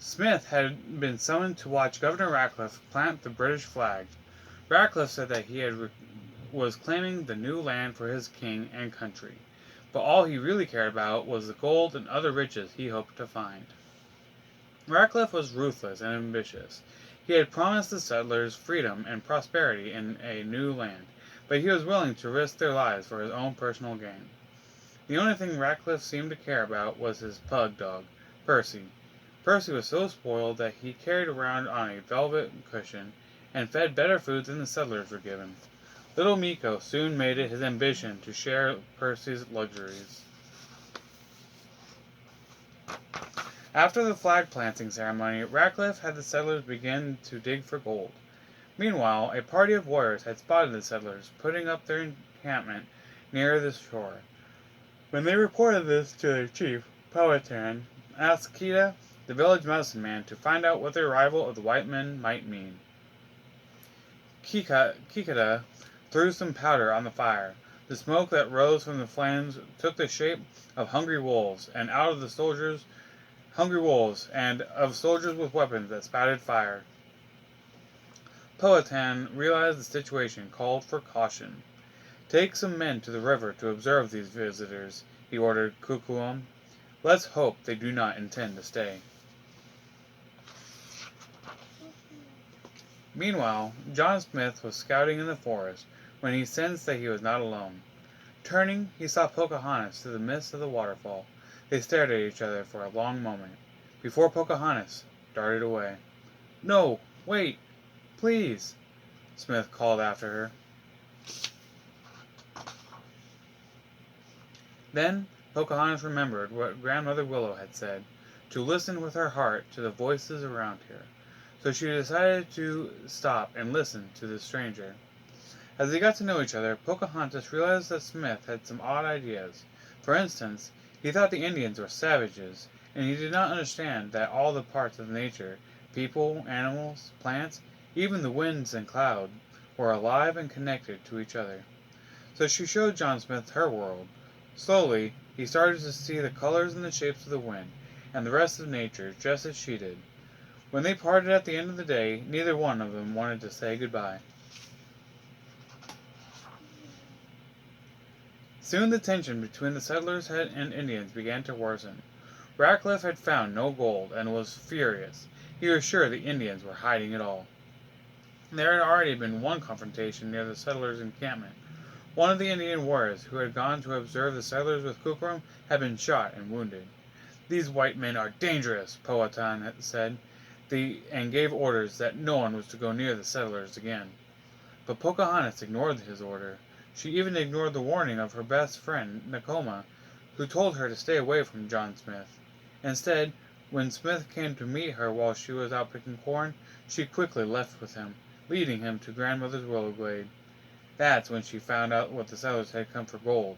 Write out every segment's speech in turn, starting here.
Smith had been summoned to watch Governor Ratcliffe plant the British flag. Ratcliffe said that was claiming the new land for his king and country, but all he really cared about was the gold and other riches he hoped to find. Ratcliffe was ruthless and ambitious. He had promised the settlers freedom and prosperity in a new land, but he was willing to risk their lives for his own personal gain. The only thing Ratcliffe seemed to care about was his pug dog, Percy. Percy was so spoiled that he carried around on a velvet cushion and fed better food than the settlers were given. Little Meeko soon made it his ambition to share Percy's luxuries. After the flag planting ceremony, Ratcliffe had the settlers begin to dig for gold. Meanwhile, a party of warriors had spotted the settlers putting up their encampment near the shore. When they reported this to their chief, Powhatan asked Keedah, the village medicine man, to find out what the arrival of the white men might mean. Keedah threw some powder on the fire. The smoke that rose from the flames took the shape of hungry wolves, and of soldiers with weapons that spouted fire. Powhatan realized the situation called for caution. "Take some men to the river to observe these visitors," he ordered Cuckoo. "Let's hope they do not intend to stay." Meanwhile, John Smith was scouting in the forest when he sensed that he was not alone. Turning, he saw Pocahontas through the mist of the waterfall. They stared at each other for a long moment, before Pocahontas darted away. "No, wait, please," Smith called after her. Then Pocahontas remembered what Grandmother Willow had said, to listen with her heart to the voices around her. So she decided to stop and listen to the stranger. As they got to know each other, Pocahontas realized that Smith had some odd ideas. For instance, he thought the Indians were savages, and he did not understand that all the parts of nature, people, animals, plants, even the winds and clouds, were alive and connected to each other. So she showed John Smith her world. Slowly, he started to see the colors and the shapes of the wind, and the rest of nature, just as she did. When they parted at the end of the day, neither one of them wanted to say goodbye. Soon the tension between the settlers and Indians began to worsen. Ratcliffe had found no gold and was furious. He was sure the Indians were hiding it all. There had already been one confrontation near the settlers' encampment. One of the Indian warriors who had gone to observe the settlers with Kukrum had been shot and wounded. "These white men are dangerous," Powhatan had said, and gave orders that no one was to go near the settlers again. But Pocahontas ignored his order. She even ignored the warning of her best friend, Nakoma, who told her to stay away from John Smith. Instead, when Smith came to meet her while she was out picking corn, she quickly left with him, leading him to Grandmother's willow glade. That's when she found out what the settlers had come for gold.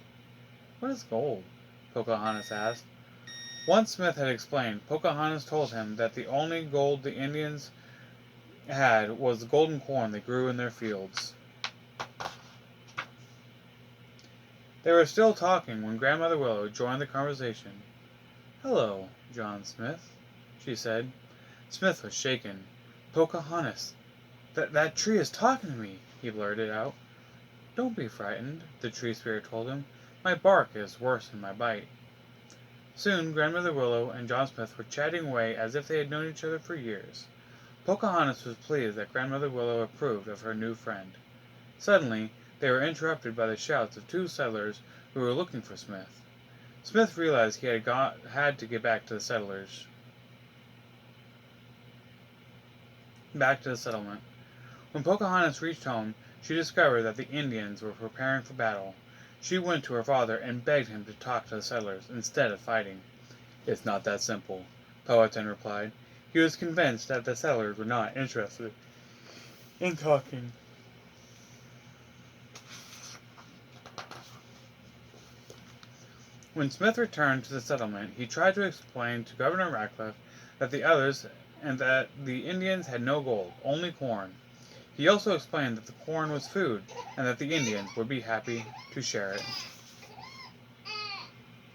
"What is gold?" Pocahontas asked. Once Smith had explained, Pocahontas told him that the only gold the Indians had was the golden corn they grew in their fields. They were still talking when Grandmother Willow joined the conversation. "Hello, John Smith," she said. Smith was shaken. "Pocahontas, that tree is talking to me," he blurted out. "Don't be frightened," the tree spirit told him. "My bark is worse than my bite." Soon Grandmother Willow and John Smith were chatting away as if they had known each other for years. Pocahontas was pleased that Grandmother Willow approved of her new friend. Suddenly, they were interrupted by the shouts of two settlers who were looking for Smith. Smith realized he had to get back to the settlement. When Pocahontas reached home, she discovered that the Indians were preparing for battle. She went to her father and begged him to talk to the settlers instead of fighting. "It's not that simple," Powhatan replied. He was convinced that the settlers were not interested in talking. When Smith returned to the settlement, he tried to explain to Governor Ratcliffe that the Indians had no gold, only corn. He also explained that the corn was food, and that the Indians would be happy to share it.